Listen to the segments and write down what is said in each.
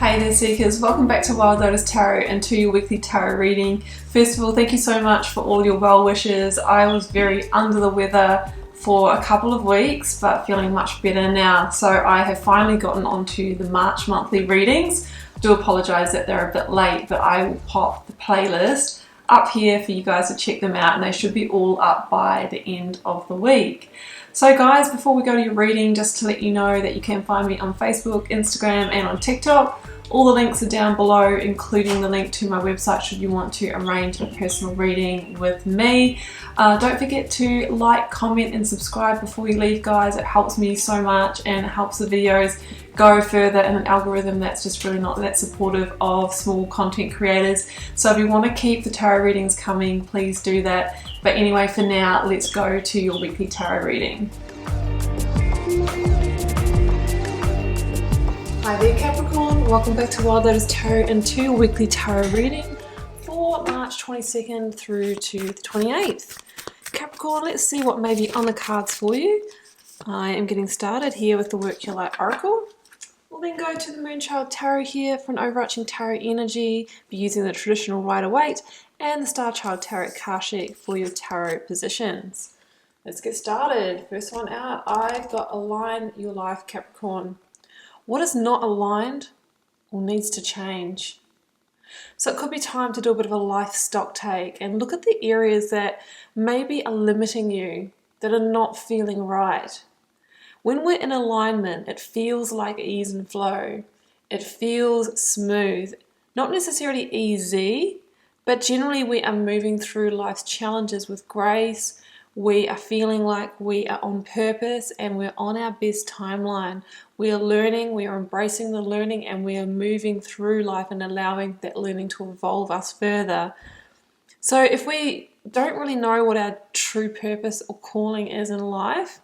Hey there Seekers, welcome back to Wild Lotus Tarot and to your weekly tarot reading. First of all, thank you so much for all your well wishes. I was very under the weather for a couple of weeks but feeling much better now. So I have finally gotten onto the March monthly readings. I do apologise that they're a bit late, but I will pop the playlist up here for you guys to check them out, and they should be all up by the end of the week. So guys, before we go to your reading, just to let you know that you can find me on Facebook, Instagram and on TikTok. All the links are down below, including the link to my website should you want to arrange a personal reading with me. Don't forget to like, comment and subscribe before you leave, guys. It helps me so much and it helps the videos go further in an algorithm that's just really not that supportive of small content creators. So if you want to keep the tarot readings coming, please do that. But anyway, for now, let's go to your weekly tarot reading. Hi there Capricorn, welcome back to Wild Lotus Tarot and to your weekly tarot reading for March 22nd through to the 28th. Capricorn, let's see what may be on the cards for you. I am getting started here with the Work Your Light Oracle. We'll then go to the Moonchild Tarot here for an overarching tarot energy, be using the traditional Rider-Waite, and the Starchild Tarot Akashic for your tarot positions. Let's get started. First one out, I've got Align Your Life, Capricorn. What is not aligned or needs to change? So it could be time to do a bit of a life stock take and look at the areas that maybe are limiting you, that are not feeling right. When we're in alignment, it feels like ease and flow. It feels smooth, not necessarily easy, but generally we are moving through life's challenges with grace. We are feeling like we are on purpose and we're on our best timeline. We are learning, we are embracing the learning, and we are moving through life and allowing that learning to evolve us further. So if we don't really know what our true purpose or calling is in life,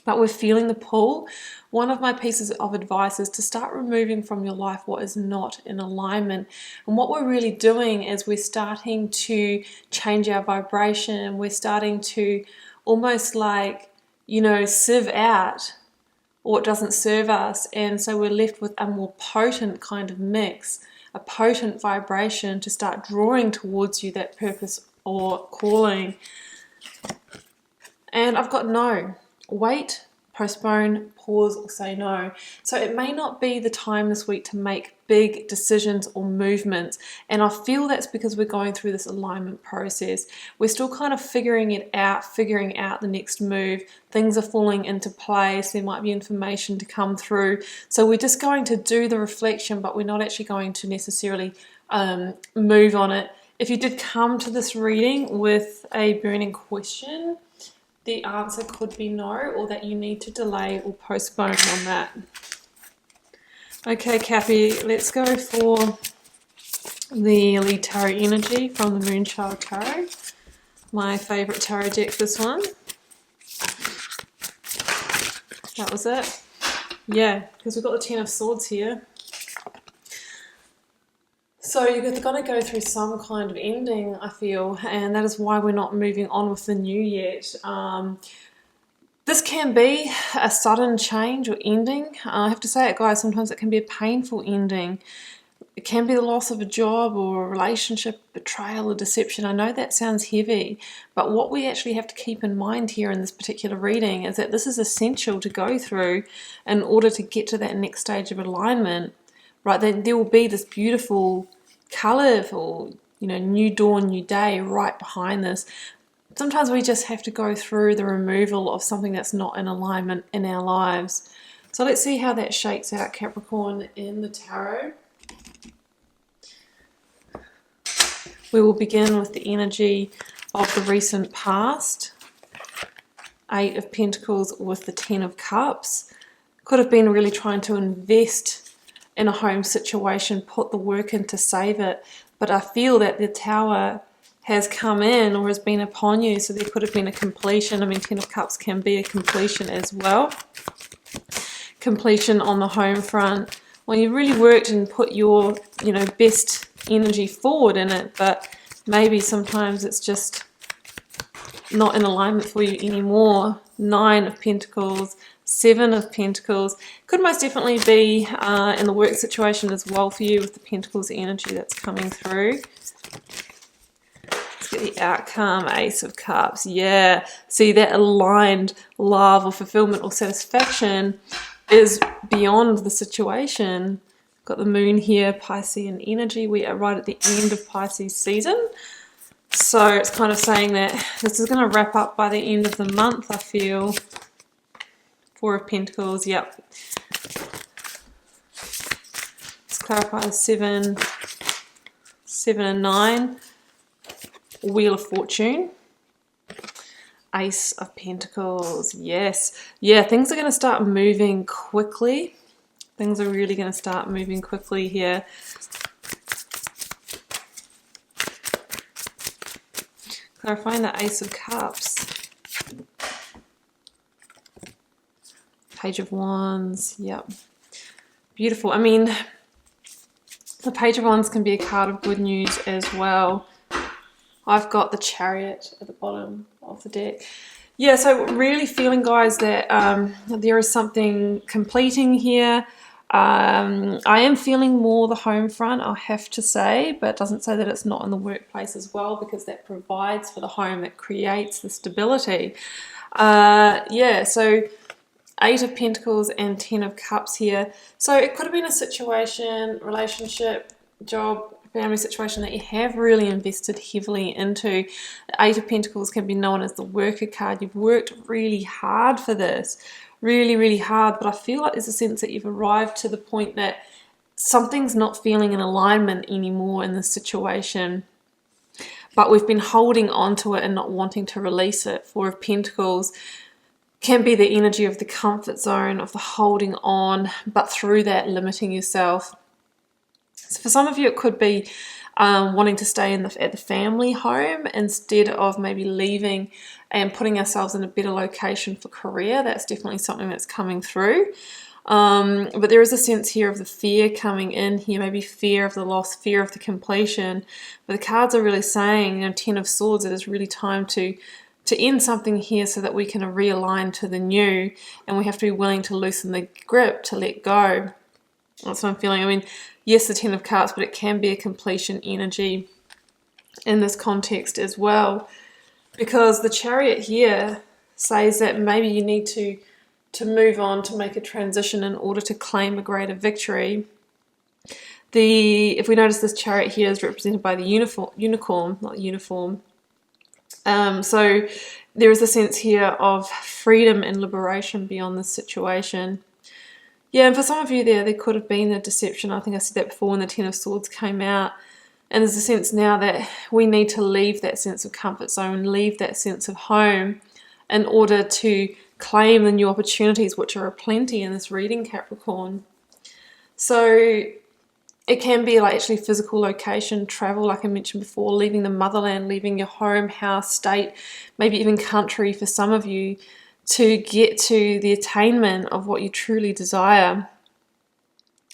but we're feeling the pull, one of my pieces of advice is to start removing from your life what is not in alignment. And what we're really doing is we're starting to change our vibration. We're starting to almost like, sieve out what doesn't serve us. And so we're left with a more potent kind of mix, a potent vibration to start drawing towards you that purpose or calling. And I've got no. Wait, postpone, pause, or say no. So it may not be the time this week to make big decisions or movements. And I feel that's because we're going through this alignment process. We're still kind of figuring out the next move. Things are falling into place. There might be information to come through. So we're just going to do the reflection, but we're not actually going to necessarily move on it. If you did come to this reading with a burning question, the answer could be no, or that you need to delay or postpone on that. Okay, Cappy, let's go for the lead tarot energy from the Moonchild Tarot. My favourite tarot deck, this one. That was it. Yeah, because we've got the Ten of Swords here. So you're going to go through some kind of ending, I feel, and that is why we're not moving on with the new yet. This can be a sudden change or ending. I have to say it, guys, sometimes it can be a painful ending. It can be the loss of a job or a relationship, betrayal or deception. I know that sounds heavy, but what we actually have to keep in mind here in this particular reading is that this is essential to go through in order to get to that next stage of alignment. Right, then there will be this beautiful, colourful, new dawn, new day right behind this. Sometimes we just have to go through the removal of something that's not in alignment in our lives. So let's see how that shakes out, Capricorn, in the tarot. We will begin with the energy of the recent past. 8 of Pentacles with the 10 of Cups. Could have been really trying to invest in a home situation, put the work in to save it, but I feel that the Tower has come in or has been upon you, so there could have been a completion. I mean, 10 of Cups can be a completion as well. Completion on the home front. Well, you really worked and put your, best energy forward in it, but maybe sometimes it's just not in alignment for you anymore. 9 of Pentacles, Seven of Pentacles. Could most definitely be in the work situation as well for you with the Pentacles energy that's coming through. Let's get the outcome. Ace of Cups. Yeah. See, that aligned love or fulfillment or satisfaction is beyond the situation. Got the moon here, Piscean energy. We are right at the end of Pisces season. So it's kind of saying that this is going to wrap up by the end of the month, I feel. Four of Pentacles, yep. Let's clarify the 7 and 9. Wheel of Fortune. Ace of Pentacles, yes. Yeah, things are going to start moving quickly. Things are really going to start moving quickly here. Clarifying the Ace of Cups. Page of Wands, yep. Beautiful. I mean, the Page of Wands can be a card of good news as well. I've got the Chariot at the bottom of the deck. Yeah, so really feeling, guys, that there is something completing here. I am feeling more the home front, I'll have to say, but it doesn't say that it's not in the workplace as well, because that provides for the home, it creates the stability. Yeah, so 8 of Pentacles and 10 of Cups here. So it could have been a situation, relationship, job, family situation that you have really invested heavily into. The 8 of Pentacles can be known as the worker card. You've worked really hard for this. Really, really hard, but I feel like there's a sense that you've arrived to the point that something's not feeling in alignment anymore in this situation, but we've been holding on to it and not wanting to release it. 4 of Pentacles can be the energy of the comfort zone, of the holding on, but through that limiting yourself. So for some of you it could be wanting to stay at the family home instead of maybe leaving and putting ourselves in a better location for career. That's definitely something that's coming through. But there is a sense here of the fear coming in here, maybe fear of the loss, fear of the completion. But the cards are really saying, 10 of Swords, it is really time to end something here so that we can realign to the new, and we have to be willing to loosen the grip, to let go. That's what I'm feeling. I mean, yes, the 10 of Cups, but it can be a completion energy in this context as well, because the Chariot here says that maybe you need to move on, to make a transition in order to claim a greater victory. If we notice, this Chariot here is represented by the unicorn, not uniform. So there is a sense here of freedom and liberation beyond this situation. Yeah, and for some of you there could have been a deception. I think I said that before when the 10 of Swords came out. And there's a sense now that we need to leave that sense of comfort zone, leave that sense of home in order to claim the new opportunities, which are aplenty in this reading, Capricorn. So it can be like actually physical location, travel, like I mentioned before, leaving the motherland, leaving your home, house, state, maybe even country for some of you, to get to the attainment of what you truly desire.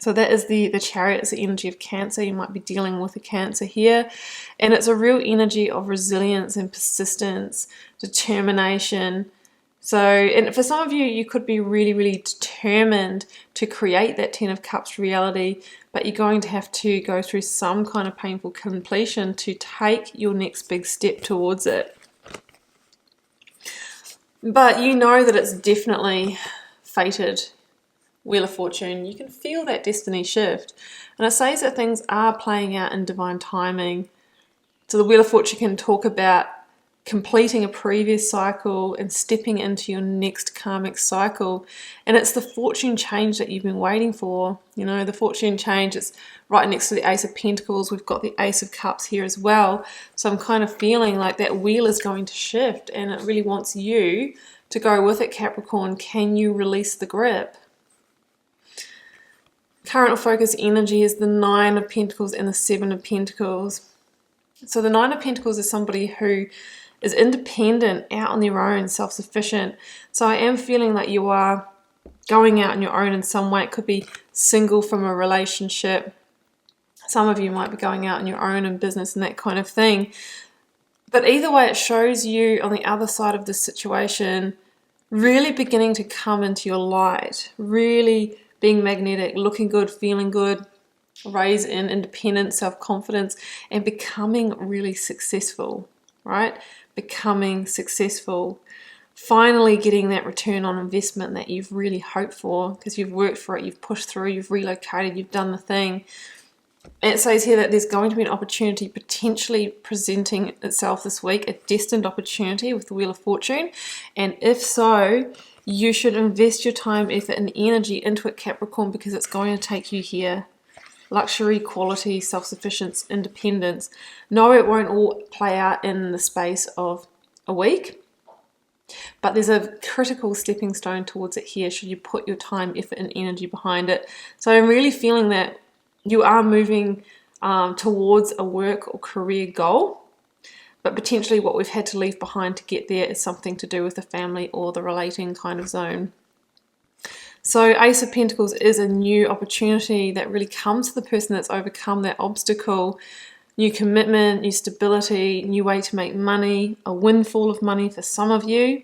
So that is the Chariot, is the energy of Cancer. You might be dealing with a Cancer here. And it's a real energy of resilience and persistence, determination. So, and for some of you, you could be really, really determined to create that 10 of Cups reality, but you're going to have to go through some kind of painful completion to take your next big step towards it. But you know that it's definitely fated. Wheel of Fortune, you can feel that destiny shift. And it says that things are playing out in divine timing. So the Wheel of Fortune can talk about completing a previous cycle and stepping into your next karmic cycle. And it's the fortune change that you've been waiting for. You know, the fortune change is right next to the Ace of Pentacles. We've got the Ace of Cups here as well. So I'm kind of feeling like that wheel is going to shift, and it really wants you to go with it, Capricorn. Can you release the grip? Current or focus energy is the 9 of Pentacles and the 7 of Pentacles. So the 9 of Pentacles is somebody who is independent, out on their own, self-sufficient. So I am feeling like you are going out on your own in some way. It could be single from a relationship. Some of you might be going out on your own in business and that kind of thing. But either way, it shows you on the other side of this situation really beginning to come into your light, really being magnetic, looking good, feeling good, raise in independence, self-confidence, and becoming really successful, right? Becoming successful. Finally getting that return on investment that you've really hoped for, because you've worked for it, you've pushed through, you've relocated, you've done the thing. And it says here that there's going to be an opportunity potentially presenting itself this week, a destined opportunity with the Wheel of Fortune. And if so, you should invest your time, effort, and energy into it, Capricorn, because it's going to take you here. Luxury, quality, self-sufficiency, independence. No, it won't all play out in the space of a week. But there's a critical stepping stone towards it here should you put your time, effort, and energy behind it. So I'm really feeling that you are moving towards a work or career goal, but potentially what we've had to leave behind to get there is something to do with the family or the relating kind of zone. So Ace of Pentacles is a new opportunity that really comes to the person that's overcome that obstacle. New commitment, new stability, new way to make money, a windfall of money for some of you,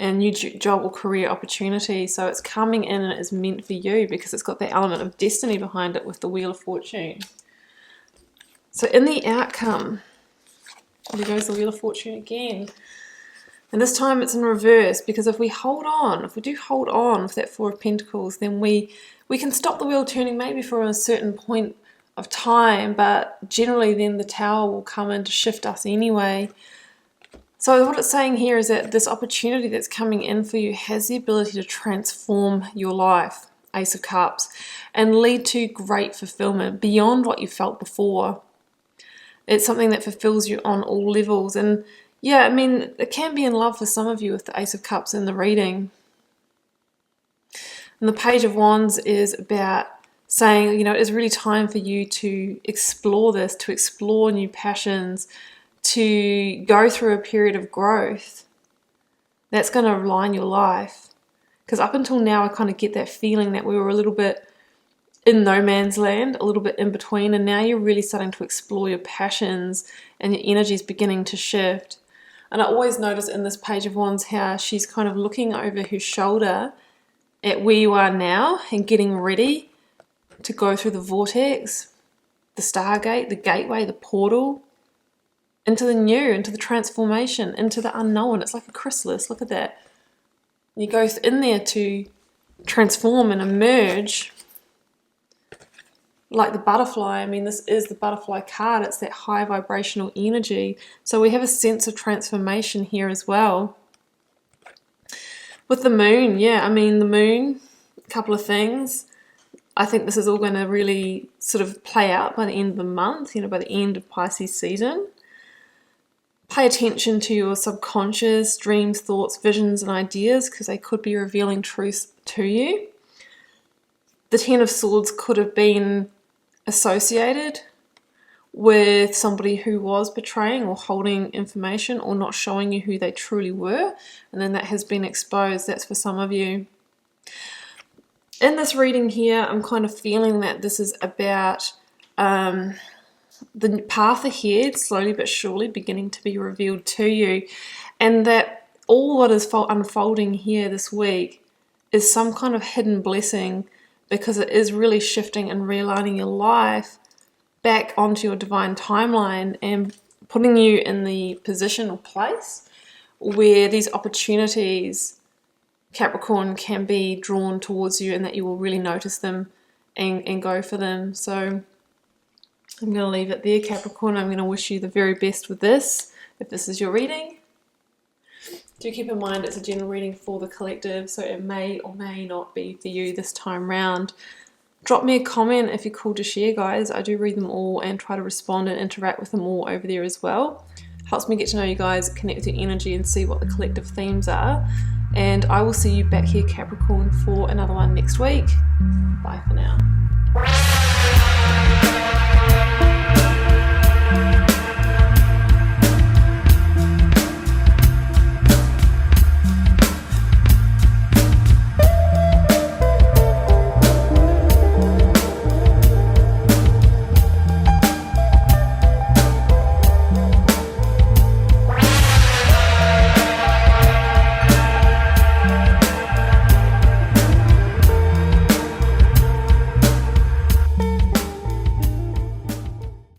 and new job or career opportunity. So it's coming in and it is meant for you because it's got that element of destiny behind it with the Wheel of Fortune. So in the outcome, there goes the Wheel of Fortune again. And this time it's in reverse, because if we hold on, if we do hold on with that Four of Pentacles, then we can stop the wheel turning maybe for a certain point of time, but generally then the Tower will come in to shift us anyway. So what it's saying here is that this opportunity that's coming in for you has the ability to transform your life, Ace of Cups, and lead to great fulfillment beyond what you felt before. It's something that fulfills you on all levels. And yeah, I mean, it can be in love for some of you with the Ace of Cups in the reading. And the Page of Wands is about saying, you know, it's really time for you to explore this, to explore new passions, to go through a period of growth that's going to align your life. Because up until now, I kind of get that feeling that we were a little bit in no man's land, a little bit in between, and now you're really starting to explore your passions and your energy is beginning to shift. And I always notice in this Page of Wands how she's kind of looking over her shoulder at where you are now and getting ready to go through the vortex, the stargate, the gateway, the portal, into the new, into the transformation, into the unknown. It's like a chrysalis, look at that. You go in there to transform and emerge like the butterfly. I mean, this is the butterfly card. It's that high vibrational energy. So we have a sense of transformation here as well. With the moon, yeah, I mean, the moon, a couple of things. I think this is all going to really sort of play out by the end of the month, you know, by the end of Pisces season. Pay attention to your subconscious, dreams, thoughts, visions, and ideas, because they could be revealing truths to you. The Ten of Swords could have been associated with somebody who was betraying or holding information or not showing you who they truly were, and then that has been exposed. That's for some of you. In this reading here, I'm kind of feeling that this is about the path ahead, slowly but surely beginning to be revealed to you, and that all what is unfolding here this week is some kind of hidden blessing, because it is really shifting and realigning your life back onto your divine timeline and putting you in the position or place where these opportunities, Capricorn, can be drawn towards you, and that you will really notice them and go for them. So I'm going to leave it there, Capricorn. I'm going to wish you the very best with this, if this is your reading. Do keep in mind it's a general reading for the collective, so it may or may not be for you this time round. Drop me a comment if you're cool to share, guys. I do read them all and try to respond and interact with them all over there as well. Helps me get to know you guys, connect with your energy, and see what the collective themes are. And I will see you back here, Capricorn, for another one next week. Bye for now.